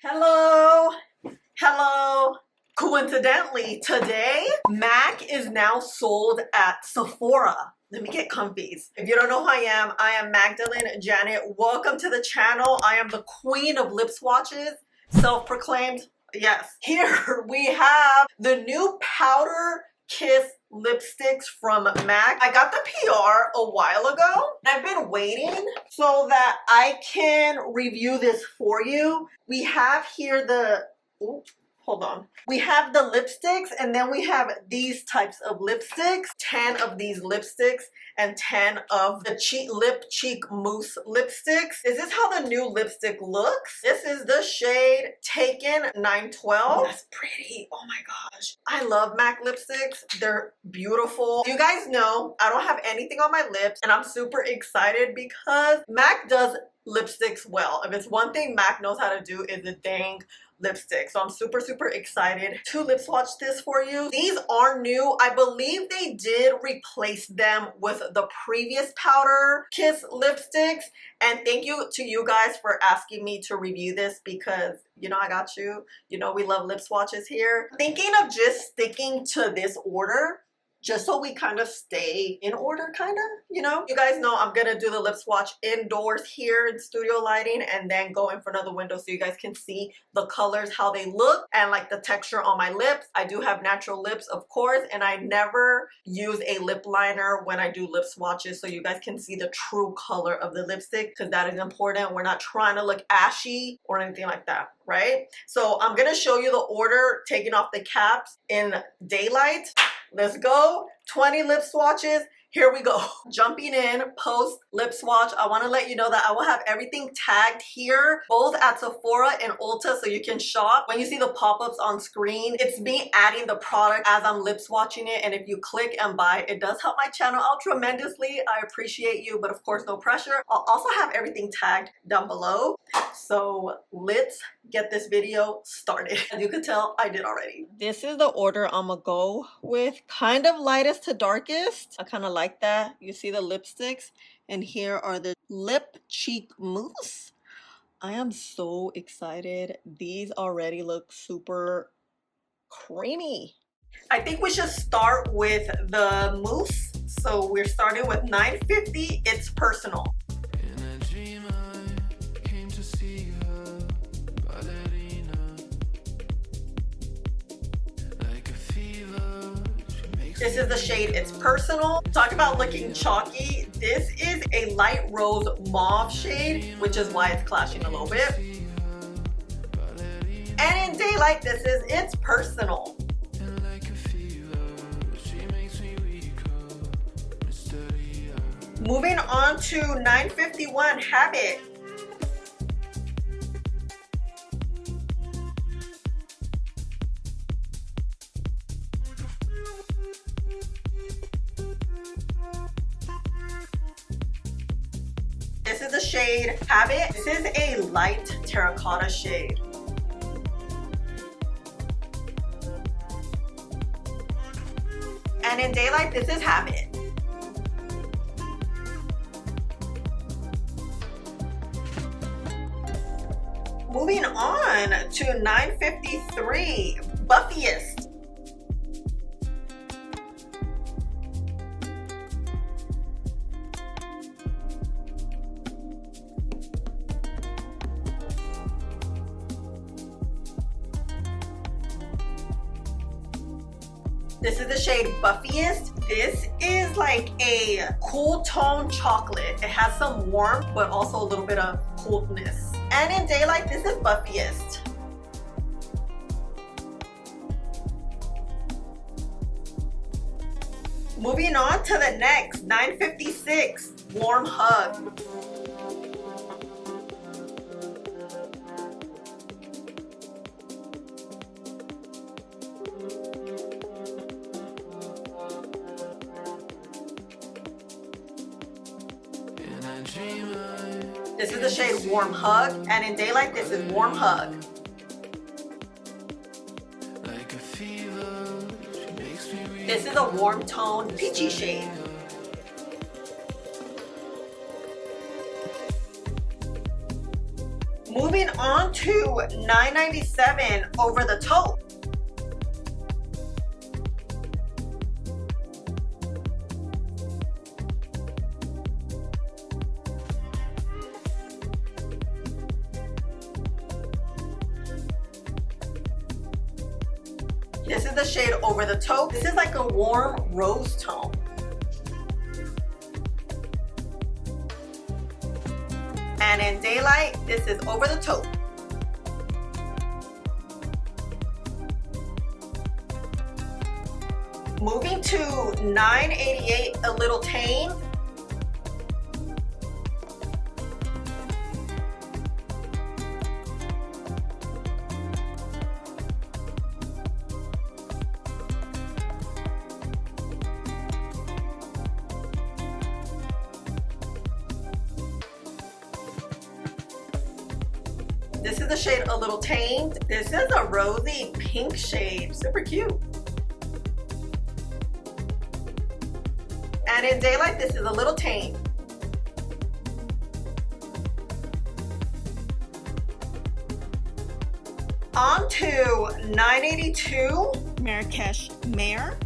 Hello, hello. Coincidentally, today, MAC is now sold at Sephora. Let me get comfies. If you don't know who I am Magdalene Janet. Welcome to the channel. I am the queen of lip swatches, self-proclaimed. Yes. Here we have the new Powder Kiss lipsticks from MAC. I got the PR a while ago. I've been waiting so that I can review this for you. We have here the, hold on. We have the lipsticks and then we have these types of lipsticks. 10 of these lipsticks and 10 of the lip cheek mousse lipsticks. Is this how the new lipstick looks? This is the shade Taken 912. Oh, that's pretty. Oh my gosh. I love MAC lipsticks. They're beautiful. You guys know I don't have anything on my lips and I'm super excited because MAC does lipsticks well. If it's one thing MAC knows how to do is the dang lipstick. So I'm super excited to lip swatch this for you. These are new. I believe they did replace them with the previous Powder Kiss lipsticks. And thank you to you guys for asking me to review this because you know I got you. You know we love lip swatches here. Thinking of just sticking to this order just so we kind of stay in order, kind of, you know? You guys know I'm gonna do the lip swatch indoors here in studio lighting and then go in front of the window so you guys can see the colors, how they look, and like the texture on my lips. I do have natural lips, of course, and I never use a lip liner when I do lip swatches so you guys can see the true color of the lipstick because that is important. We're not trying to look ashy or anything like that, right? So I'm gonna show you the order, taking off the caps in daylight. Let's go. 20 lip swatches. Here we go. Jumping in post lip swatch. I want to let you know that I will have everything tagged here, both at Sephora and Ulta, so you can shop. When you see the pop-ups on screen, it's me adding the product as I'm lip swatching it. And if you click and buy, it does help my channel out tremendously. I appreciate you, but of course, no pressure. I'll also have everything tagged down below. So let's get this video started. As you can tell, I did already. This is the order I'm gonna go with. Kind of lightest to darkest. I kind of like that. You see the lipsticks, and here are the lip cheek mousse. I am so excited. These already look super creamy. I think we should start with the mousse. So we're starting with 950. It's personal. This is the shade It's Personal. Talk about looking chalky. This is a light rose mauve shade, which is why it's clashing a little bit. And in daylight, this is It's Personal. Moving on to 951 Habit. This is the shade Habit. This is a light terracotta shade. And in daylight, this is Habit. Moving on to 953 Buffiest. This is the shade Buffiest. This is like a cool tone chocolate. It has some warmth, but also a little bit of coolness. And in daylight, this is Buffiest. Moving on to the next, 956 Warm Hug. This is the shade Warm Hug, and in daylight, this is Warm Hug. This is a warm tone peachy shade. Moving on to $9.97 over the taupe. This is the shade Over the Taupe. This is like a warm rose tone. And in Daylight, this is Over the Taupe. Moving to $9.88, A Little Tame. This is the shade A Little Tamed. This is a rosy pink shade, super cute. And in Daylight, this is A Little Tamed. On to $9.82, Marrakesh Mare.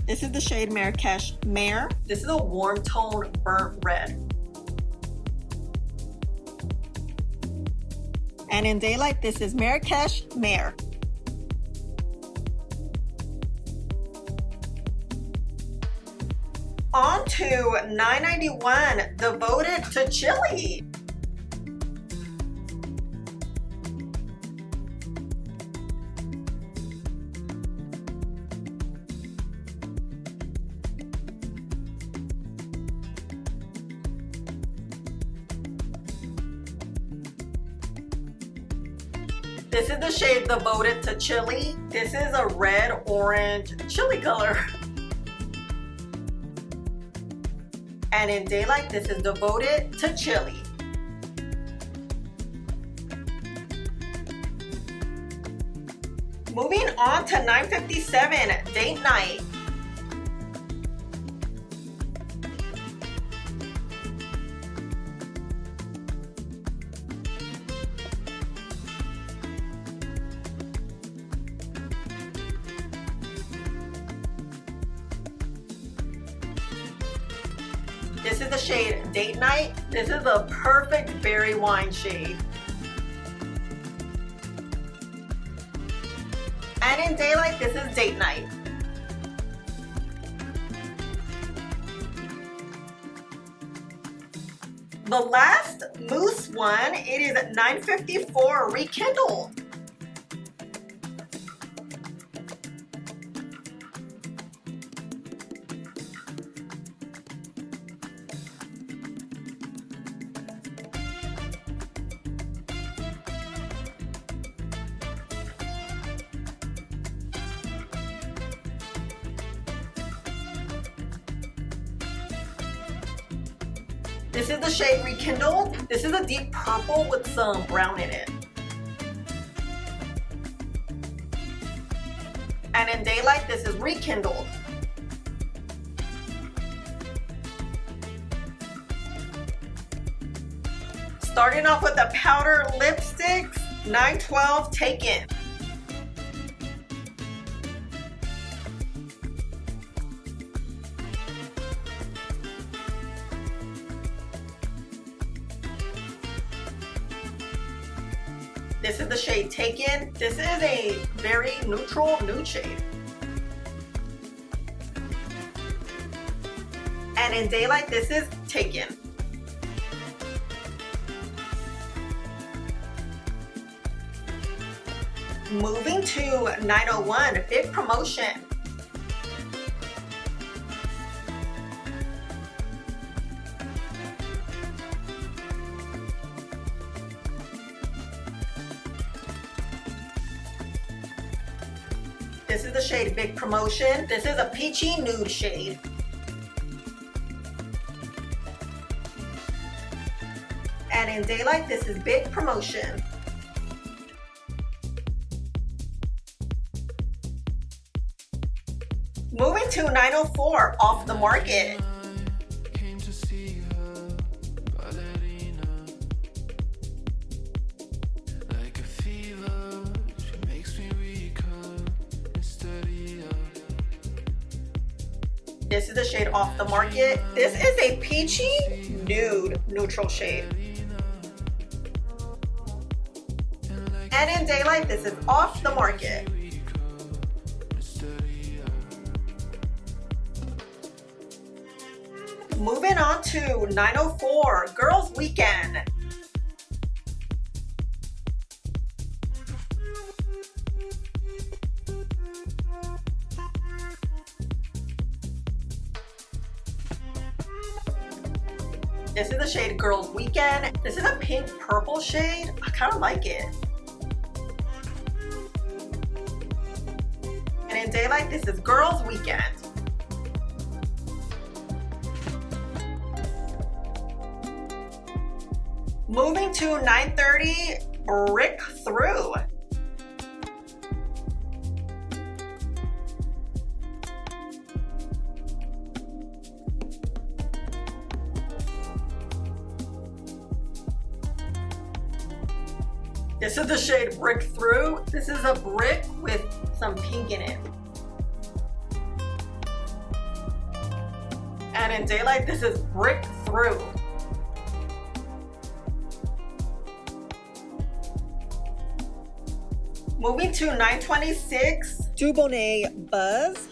This is the shade Marrakesh Mare. This is a warm tone burnt red. And in Daylight, this is Marrakesh Mare. On to $9.91, Devoted to Chili. This is the shade Devoted to Chili. This is a red-orange chili color. And in Daylight, this is Devoted to Chili. Moving on to $9.57, Date Night. This is the shade Date Night. This is a perfect berry wine shade. And in Daylight, this is Date Night. The last mousse one, it is at $9.54, Rekindled. This is the shade Rekindled. This is a deep purple with some brown in it. And in Daylight, this is Rekindled. Starting off with the powder lipsticks, 912 Taken. This is the shade Taken. This is a very neutral nude shade. And in Daylight, this is Taken. Moving to 901, Big Promotion. This is the shade Big Promotion. This is a peachy nude shade. And in daylight, this is Big Promotion. Moving to 904, Off the Market. This is the shade Off the Market. This is a peachy nude neutral shade. And in daylight, this is Off the Market. Moving on to 904, Girls Weekend. This is the shade Girls Weekend. This is a pink purple shade. I kind of like it. And in daylight, this is Girls Weekend. Moving to 930, Brickthrough. This is the shade Brickthrough. This is a brick with some pink in it. And in daylight, this is Brickthrough. Moving to 926, Dubonnet Buzz.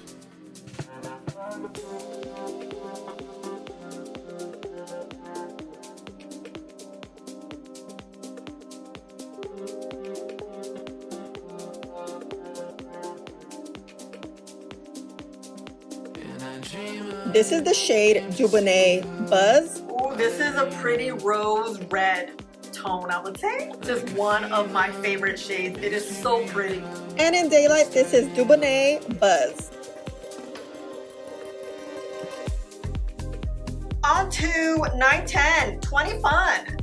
This is the shade Dubonnet Buzz. Ooh, this is a pretty rose red tone, I would say. This is one of my favorite shades. It is so pretty. And in daylight, this is Dubonnet Buzz. On to 910, 20 Fun.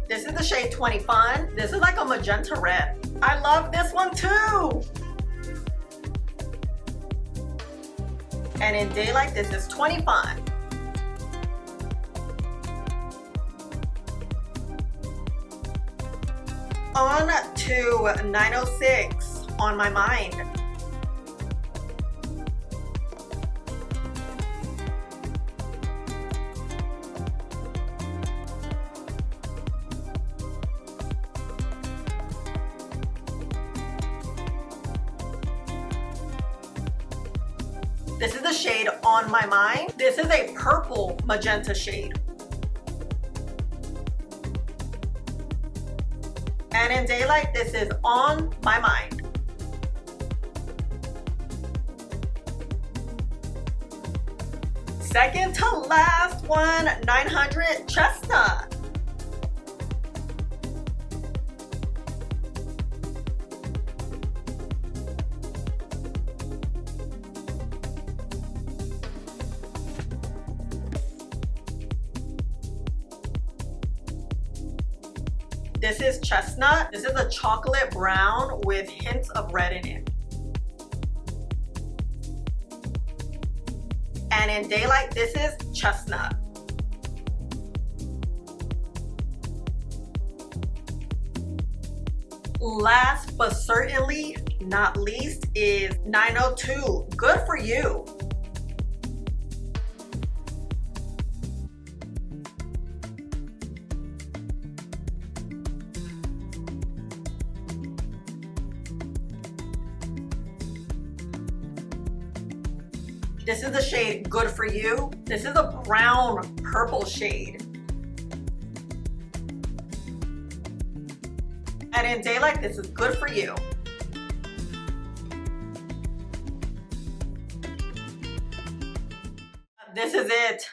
This is the shade 20 Fun. This is like a magenta red. I love this one too. And in daylight, this is 20 Fun. On to 906, On My Mind. This is the shade On My Mind. This is a purple magenta shade. And in daylight, this is On My Mind. Second to last one, 900 Chestnut. This is Chestnut. This is a chocolate brown with hints of red in it. And in daylight, this is Chestnut. Last but certainly not least is 902, Good For You. This is the shade Good For You. This is a brown purple shade. And in daylight, this is Good For You. This is it.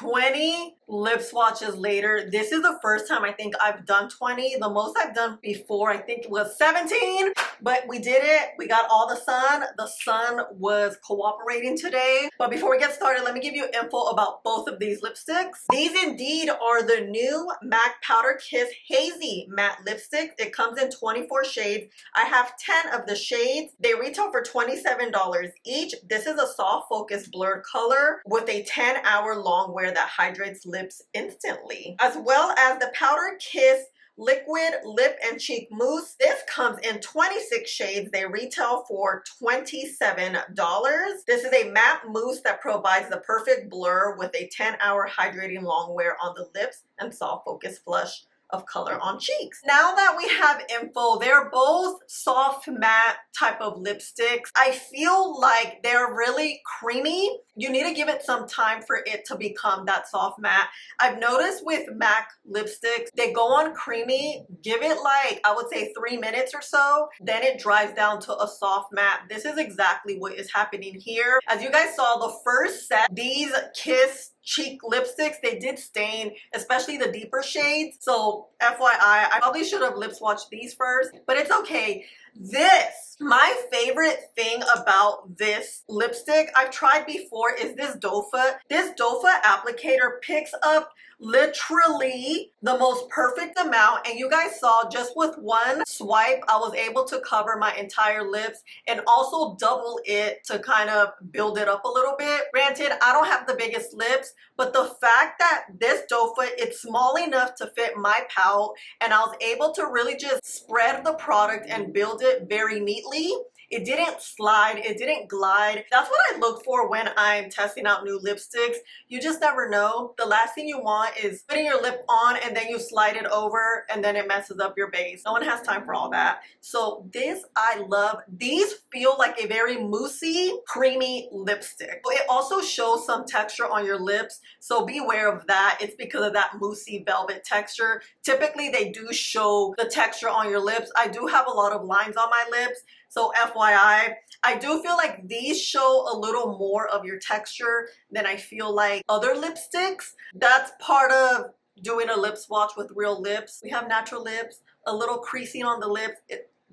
20 lip swatches later. This is the first time I think I've done 20. The most I've done before I think was 17, but we did it. We got all the sun. The sun was cooperating today. But before we get started, let me give you info about both of these lipsticks. These indeed are the new MAC Powder Kiss Hazy matte lipstick. It comes in 24 shades. I have 10 of the shades. They retail for $27 each. This is a soft focus blurred color with a 10-hour long wear that hydrates lips instantly, as well as the Powder Kiss liquid lip and cheek mousse. This comes in 26 shades. They retail for $27. This is a matte mousse that provides the perfect blur with a 10-hour hydrating long wear on the lips and soft focus flush of color on cheeks. Now that we have info, they're both soft matte type of lipsticks. I feel like they're really creamy. You need to give it some time for it to become that soft matte. I've noticed with MAC lipsticks, they go on creamy, give it like, I would say 3 minutes or so, then it dries down to a soft matte. This is exactly what is happening here. As you guys saw, the first set, these Kiss cheek lipsticks, they did stain, especially the deeper shades. So FYI, I probably should have lip swatched these first, but it's okay. This, my favorite thing about this lipstick I've tried before is this doe foot. This doe foot applicator picks up literally the most perfect amount, and you guys saw just with one swipe I was able to cover my entire lips and also double it to kind of build it up a little bit. Granted, I don't have the biggest lips, but the fact that this doe foot, it's small enough to fit my pout, and I was able to really just spread the product and build it very neatly. It didn't slide, it didn't glide. That's what I look for when I'm testing out new lipsticks. You just never know. The last thing you want is putting your lip on and then you slide it over and then it messes up your base. No one has time for all that. So this I love. These feel like a very moussey, creamy lipstick. It also shows some texture on your lips, so beware of that. It's because of that moussey velvet texture. Typically they do show the texture on your lips. I do have a lot of lines on my lips, so FYI, I do feel like these show a little more of your texture than I feel like other lipsticks. That's part of doing a lip swatch with real lips. We have natural lips, a little creasing on the lips.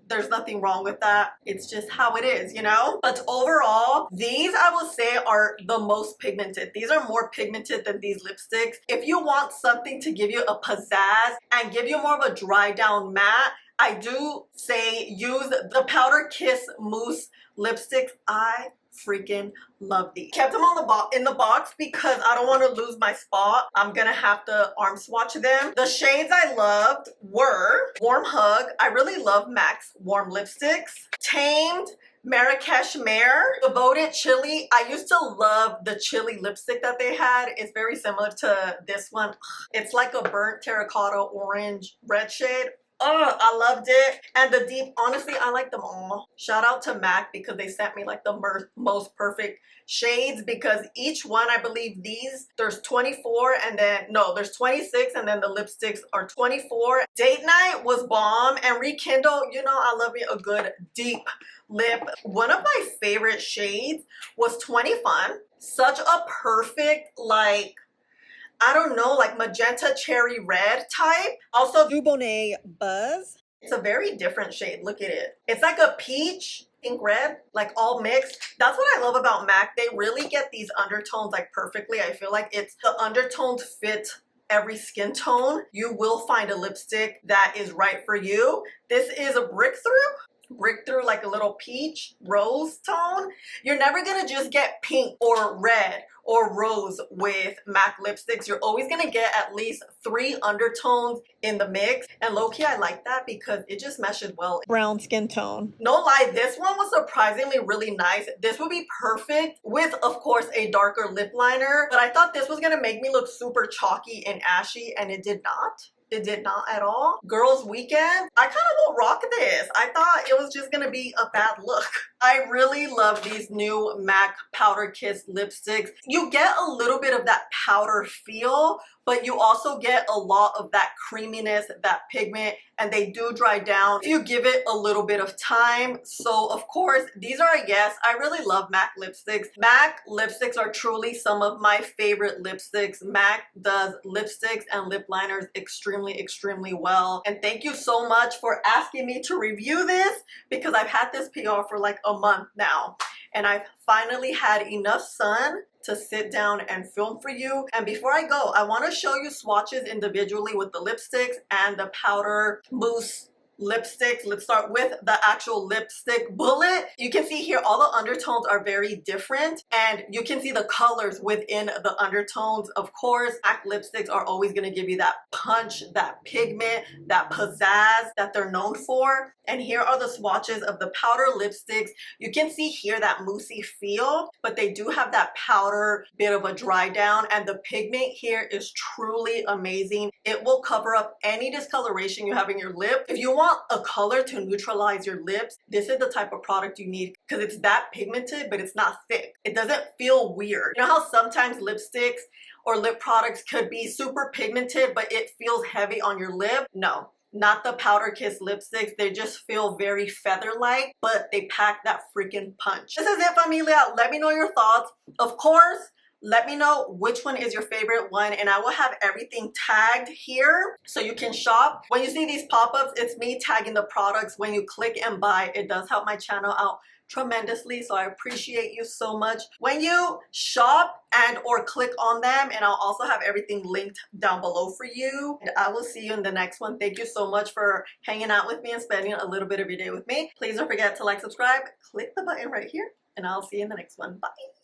There's nothing wrong with that. It's just how it is, you know? But overall, these I will say are the most pigmented. These are more pigmented than these lipsticks. If you want something to give you a pizzazz and give you more of a dry down matte, I do say use the Powder Kiss Mousse lipsticks. I freaking love these. Kept them on in the box because I don't want to lose my spot. I'm gonna have to arm swatch them. The shades I loved were Warm Hug. I really love MAC's warm lipsticks. Tamed, Marrakesh Mare, Devoted Chili. I used to love the chili lipstick that they had. It's very similar to this one. It's like a burnt terracotta orange red shade. Oh, I loved it. And the deep, honestly, I like them all. Shout out to MAC because they sent me like the most perfect shades, because each one, I believe these, there's 24 and then, no, there's 26 and then the lipsticks are 24. Date Night was bomb, and Rekindle, you know, I love me a good deep lip. One of my favorite shades was 20 Fun. Such a perfect, like, I don't know, like magenta cherry red type. Also Dubonnet Buzz. It's a very different shade. Look at it. It's like a peach, pink red, like all mixed. That's what I love about MAC. They really get these undertones like perfectly. I feel like it's the undertones fit every skin tone. You will find a lipstick that is right for you. This is a Brickthrough, like a little peach rose tone. You're never gonna just get pink or red or rose with MAC lipsticks. You're always gonna get at least 3 undertones in the mix, and low-key I like that because it just meshes well. Brown skin tone. No lie, this one was surprisingly really nice. This would be perfect with, of course, a darker lip liner, but I thought this was gonna make me look super chalky and ashy, and it did not. It did not at all. Girls Weekend, I kind of will rock this. I thought it was just gonna be a bad look. I really love these new MAC Powder Kiss lipsticks. You get a little bit of that powder feel, but you also get a lot of that creaminess, that pigment, and they do dry down if you give it a little bit of time. So of course, these are a yes. I really love MAC lipsticks. MAC lipsticks are truly some of my favorite lipsticks. MAC does lipsticks and lip liners extremely well. And thank you so much for asking me to review this, because I've had this PR for like a month now. And I've finally had enough sun to sit down and film for you. And before I go, I want to show you swatches individually with the lipsticks and the powder mousse lipsticks. Let's start with the actual lipstick bullet. You can see here all the undertones are very different, and you can see the colors within the undertones. Of course, MAC lipsticks are always going to give you that punch, that pigment, that pizzazz that they're known for. And here are the swatches of the powder lipsticks. You can see here that moussey feel, but they do have that powder bit of a dry down, and the pigment here is truly amazing. It will cover up any discoloration you have in your lip. If you want a color to neutralize your lips, this is the type of product you need, because it's that pigmented, but it's not thick. It doesn't feel weird. You know how sometimes lipsticks or lip products could be super pigmented, but it feels heavy on your lip? No. Not the Powder Kiss lipsticks. They just feel very feather-like, but they pack that freaking punch. This is it, Familia. Let me know your thoughts. Of course, let me know which one is your favorite one, and I will have everything tagged here so you can shop. When you see these pop-ups, it's me tagging the products. When you click and buy, it does help my channel out tremendously, so I appreciate you so much when you shop and or click on them. And I'll also have everything linked down below for you, and I will see you in the next one. Thank you so much for hanging out with me and spending a little bit of your day with me. Please don't forget to like, subscribe, click the button right here, and I'll see you in the next one. Bye.